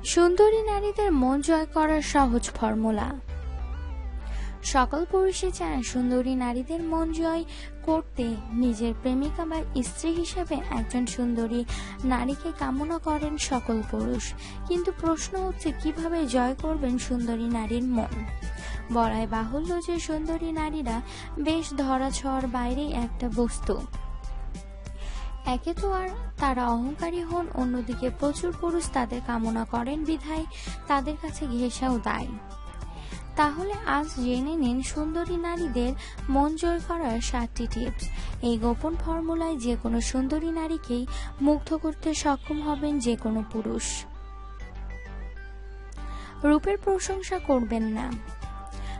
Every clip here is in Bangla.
সুন্দরী নারীদের মন জয় করার সহজ ফর্মুলা। সকল পুরুষই চায় সুন্দরী নারীদের মন জয় করতে। নিজের প্রেমিকা বা স্ত্রী হিসেবে একজন সুন্দরী নারীকে কামনা করেন সকল পুরুষ। কিন্তু প্রশ্ন হচ্ছে, কিভাবে জয় করবেন সুন্দরী নারীর মন? বলাই বাহুল্য যে সুন্দরী নারীরা বেশ ধরাছোঁয়ার বাইরেই একটা বস্তু। একে তো আর তারা অহংকারী হন, অন্যদিকে প্রচুর পুরুষ তাদের কামনা করেন বিধায় তাদের কাছে ঘেঁষাও দেয়। তাহলে আজ জেনে নিন সুন্দরী নারীদের মন জয় করার 7টি টিপস। এই গোপন ফর্মুলায় যে কোনো সুন্দরী নারীকেই মুগ্ধ করতে সক্ষম হবেন যে কোনো পুরুষ। রূপের প্রশংসা করবেন না।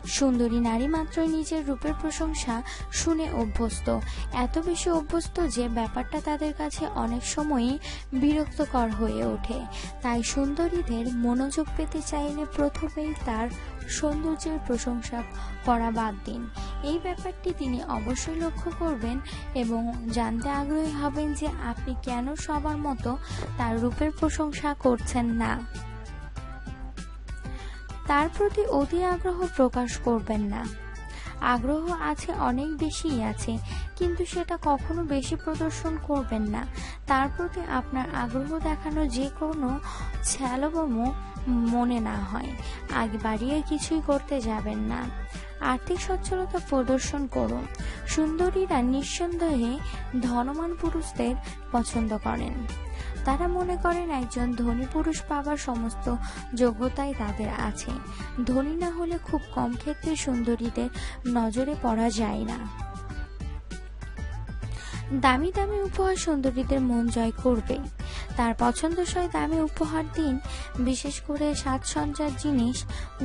সুন্দরী নারী মাত্রই নিজের রূপের প্রশংসা শুনে অভ্যস্ত, এত বেশি অভ্যস্ত যে ব্যাপারটা তাদের কাছে অনেক সময়ই বিরক্তকর হয়ে ওঠে। তাই সুন্দরীদের মনোযোগ পেতে চাইলে প্রথমেই তার সৌন্দর্যের প্রশংসা করা বাদ দিন। এই ব্যাপারটি তিনি অবশ্যই লক্ষ্য করবেন এবং জানতে আগ্রহী হবেন যে আপনি কেন সবার মতো তার রূপের প্রশংসা করছেন না। তার প্রতি অতি আগ্রহ প্রকাশ করবেন না। আগ্রহ আছে, অনেক বেশিই আছে, কিন্তু সেটা কখনো বেশি প্রদর্শন করবেন না। তার প্রতি আপনার আগ্রহ দেখানো যে কোনো ছ্যালবমো মনে না হয়। আগে বাড়িয়ে কিছুই করতে যাবেন না। আর্থিক সচ্ছলতা প্রদর্শন করুন। সুন্দরীরা নিঃসন্দেহে ধনবান পুরুষদের পছন্দ করেন। তারা মনে করেন একজন ধনী পুরুষ পাবার সমস্ত যোগ্যতাই তাদের আছে। ধনী না হলে খুব কম ক্ষেত্রে সুন্দরীদের নজরে পড়া যায় না। দামি দামি উপহার সুন্দরীদের মন জয় করবে। তার পছন্দসই দামি উপহার দিন, বিশেষ করে সাজসজ্জার জিনিস,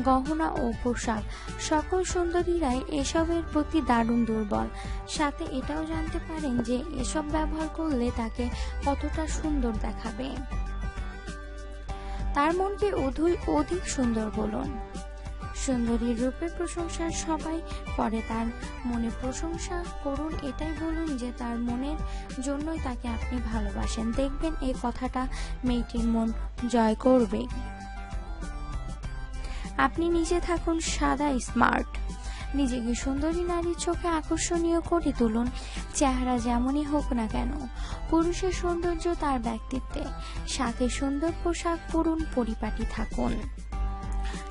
গহনা ও পোশাক। সকল সুন্দরীরাই এসবের প্রতি দারুণ দুর্বল। সাথে এটাও জানতে পারেন যে এসব ব্যবহার করলে তাকে কতটা সুন্দর দেখাবে। তার মনকে অধিক সুন্দর বলুন। সুন্দরীর রূপের প্রশংসা সবাই করে, তার মনে প্রশংসা করুন। এটাই বলুন যে তার মনের জন্যই তাকে আপনি ভালোবাসেন। দেখবেন এই কথাটা মেয়েটির মন জয় করবে। আপনি নিজে থাকুন সাদা স্মার্ট। নিজেকে সুন্দরী নারীর চোখে আকর্ষণীয় করে তুলুন, চেহারা যেমনই হোক না কেন। পুরুষের সৌন্দর্য তার ব্যক্তিত্বে। সাথে সুন্দর পোশাক পরুন, পরিপাটি থাকুন।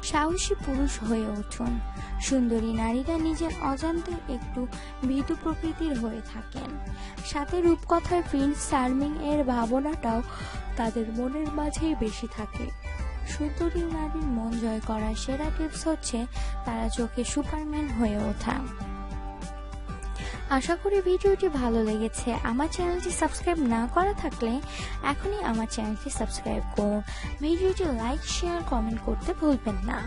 সাহসী পুরুষ হয়ে উঠুন। সুন্দরী নারীরা নিজের অজান্তে একটু ভীতু প্রকৃতির হয়ে থাকেন। সাথে রূপকথায় প্রিন্স চার্মিং এর ভাবনাটাও তাদের মনের মাঝেই বেশি থাকে। সুন্দরী নারীর মন জয় করার সেরা টিপস হচ্ছে তারা চোখে সুপারম্যান হয়ে ওঠা। আশা করি ভিডিওটি ভালো লেগেছে। আমার চ্যানেলটি সাবস্ক্রাইব না করা থাকলে এখনই আমার চ্যানেলটি সাবস্ক্রাইব করুন। ভিডিওটি লাইক, শেয়ার, কমেন্ট করতে ভুলবেন না।